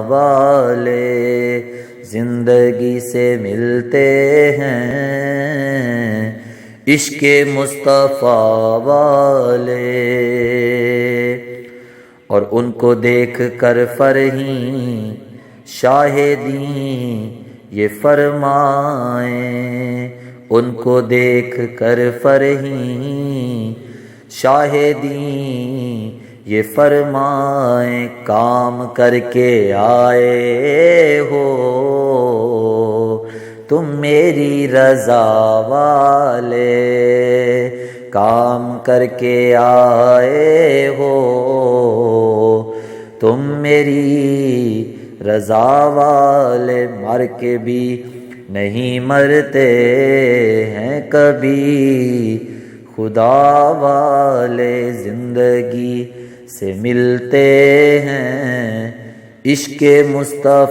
والے زندگی سے ملتے ہیں، عشق مصطفیٰ والے، اور ان کو دیکھ کر فرحیں شاہدیں یہ فرمائیں، ان کو دیکھ کر فرحیں شاہدیں یہ فرمائیں، کام کر کے آئے ہو تم میری رضا والے، کام کر کے آئے ہو تم میری رضا والے، مر کے بھی نہیں مرتے ہیں کبھی خدا والے، زندگی سے ملتے ہیں عشق مصطفیٰ